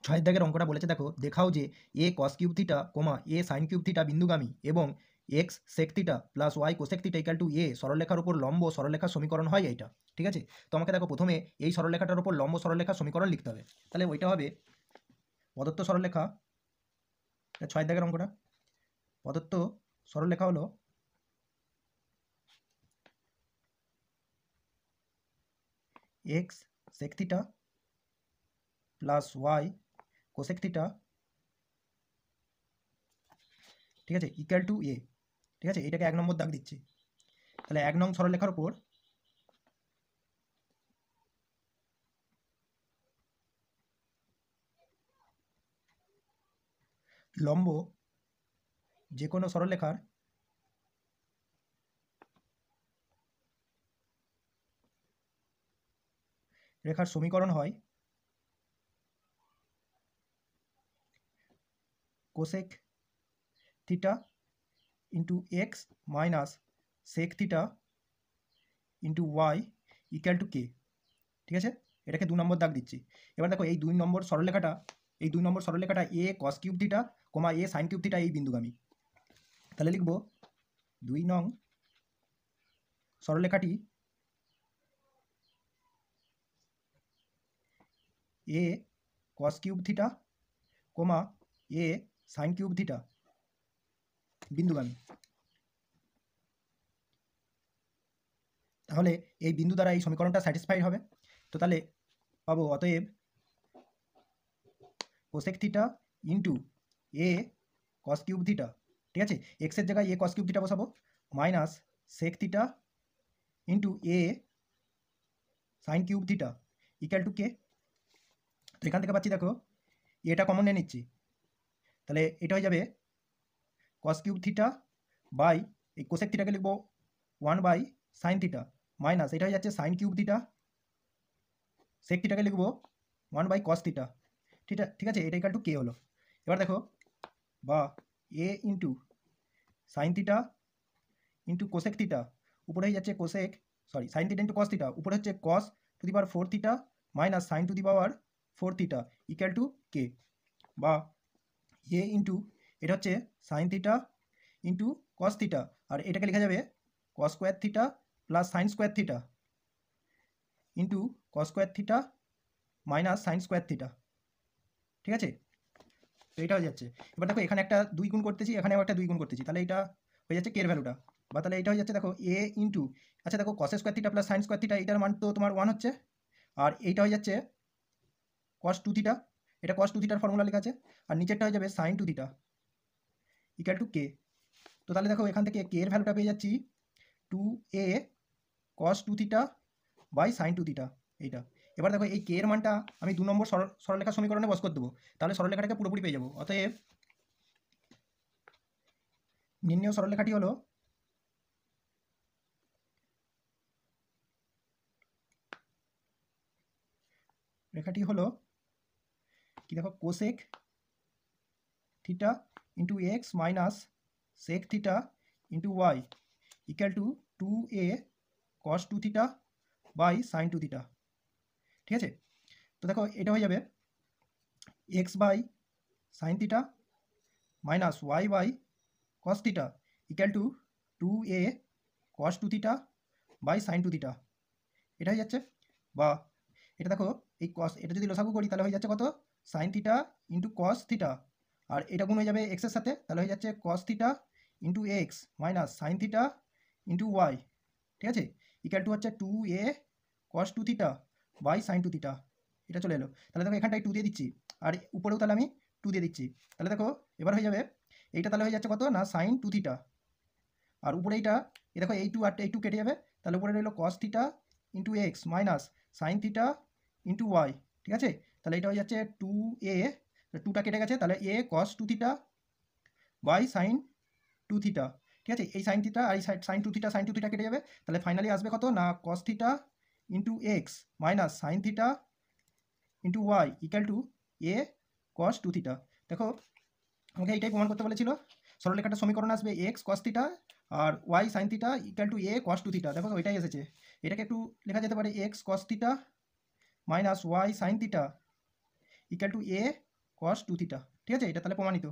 ছয়ের দাগের অঙ্কটা বলেছে, দেখো দেখাও যে a cos cube theta comma a sine cube theta বিন্দুগামী এবং x sec theta plus y cosec theta equal to a সরলরেখার উপর লম্ব সরলরেখার সমীকরণ হয় এইটা। ঠিক আছে, তো আমাকে দেখো প্রথমে এই সরলরেখাটার উপর লম্ব সরলরেখার সমীকরণ লিখতে হবে। তাহলে ওইটা হবে প্রদত্ত সরলরেখা, ছয়ের দাগের অঙ্কটা, প্রদত্ত সরলরেখা হলো x sec theta plus y cosec theta, ঠিক আছে, ইকুয়াল টু এ। ঠিক আছে, এটাকে 1 নম্বর দাগ দিচ্ছি। তাহলে 1 নং সরলরেখার উপর লম্ব যে কোনো সরলরেখার সমীকরণ হয় cosec theta into x minus sec theta into y equal to k. ঠিক আছে, এটাকে 2 নম্বর দাগ দিচ্ছি। এবার দেখো এই 2 নম্বর সরলরেখাটা এ cos cube theta comma a sine cube theta এই বিন্দুগামী। তাহলে লিখব 2 নং সরলরেখাটি এ cos cube theta comma a sine cube theta বিন্দুগামী। তাহলে এই বিন্দু দ্বারা এই সমীকরণটা স্যাটিসফাইড হবে। তো তাহলে পাবো অতএব cosec theta into a cos cube theta, ঠিক আছে, এক্সের জায়গায় এ কস কিউব থিটা বসাবো, minus sec theta into a sine cube theta equal to k. তো এখান থেকে পাচ্ছি দেখো এটা কমন নিয়ে নিচ্ছি, তাহলে এটা হয়ে যাবে কস কিউব থিটা বাই এই কোসেক থিটাকে লিখবো 1 বাই সাইন থিটা মাইনাস এটা হয়ে যাচ্ছে সাইন কিউব থিটা, সেক থিটাকে লিখবো 1 বাই কস থিটা। ঠিক আছে, এটা ইকুয়াল টু কে হলো। এবার দেখো বা a into sine theta into cosec theta, উপরে হয়ে যাচ্ছে sine theta into cos theta, উপরে হচ্ছে cos to the power 4 theta minus sine to the power 4 theta equal to k. বা এ ইন্টু এটা হচ্ছে sine theta into cos theta, আর এটাকে লেখা যাবে cos square theta plus sine square theta into cos square theta minus sine square theta. ঠিক আছে, তো এটা হয়ে যাচ্ছে। এবার দেখো এখানে একটা 2 গুণ করতেছি, এখানেও একটা 2 গুণ করতেছি, তাহলে এটা হয়ে যাচ্ছে কের ভ্যালুটা। বা তাহলে এটা হয়ে যাচ্ছে দেখো এ ইন্টু, আচ্ছা দেখো কস square theta plus sine square theta এটার মান তো তোমার 1 হচ্ছে, আর এইটা হয়ে যাচ্ছে কস 2 থিটা, এটা কস 2 থিটার ফর্মুলা লেখা আছে, আর নিচেরটা হয়ে যাবে sign 2 theta equal to k. তো তাহলে দেখো এখান থেকে কে এর ভ্যালুটা পেয়ে যাচ্ছি 2a cos 2 theta by sine 2 theta এইটা। এবার দেখো এই কে এর মানটা আমি 2 নম্বর সরলরেখা সমীকরণে বস করে দেবো, তাহলে সরলরেখাটাকে পুরোপুরি পেয়ে যাবো। অতএব নির্ণেয় সরলরেখাটি হলো কি দেখো cosec theta into x minus sec theta into y equal to 2a cos 2 theta by sine 2 theta. ঠিক আছে, তো দেখো এটা হয়ে যাবে x by sine theta minus y by cos theta equal to 2a cos 2 theta by sine 2 theta. এটা হয়ে যাচ্ছে। বা এটা দেখো এই কস, এটা যদি লসাগু করি তাহলে হয়ে যাচ্ছে কত, sine theta into cos theta, আর এটা গুণ হয়ে যাবে এক্সের সাথে, তাহলে হয়ে যাচ্ছে cos theta into x minus sine theta into y. ঠিক আছে, ইকুয়াল টু হচ্ছে 2a cos 2 theta by sine 2 theta. এটা চলে এলো। তাহলে দেখো এখানটায় 2 দিয়ে দিচ্ছি, আর উপরেও তাহলে আমি 2 দিয়ে দিচ্ছি। তাহলে দেখো এবার হয়ে যাবে এইটা তাহলে হয়ে যাচ্ছে কত না সাইন 2 থিটা, আর উপরে এইটা এ দেখো এই 2 আর এই 2 কেটে যাবে, তাহলে উপরে রইলো cos theta into x minus sine theta into y. ঠিক আছে, তাহলে এটা হয়ে যাচ্ছে 2a, 2টা কেটে গেছে, তাহলে a cos 2 theta by sine 2 theta. ঠিক আছে, এই সাইন থিটা আর এই সাইন 2 থিটা কেটে যাবে, তাহলে ফাইনালি আসবে কত না cos theta into x minus sine theta into y equal to a cos 2 theta. দেখো আমাকে এইটাই প্রমাণ করতে বলেছিল, সরলরেখাটার সমীকরণ আসবে এক্স কস থিটা আর y sine theta equal to a cos 2 theta. দেখো ওইটাই এসেছে। এটাকে একটু লেখা যেতে পারে x cos theta minus y sine theta equal to a cos two theta, ঠিক আছে, এটা তাহলে প্রমাণিত।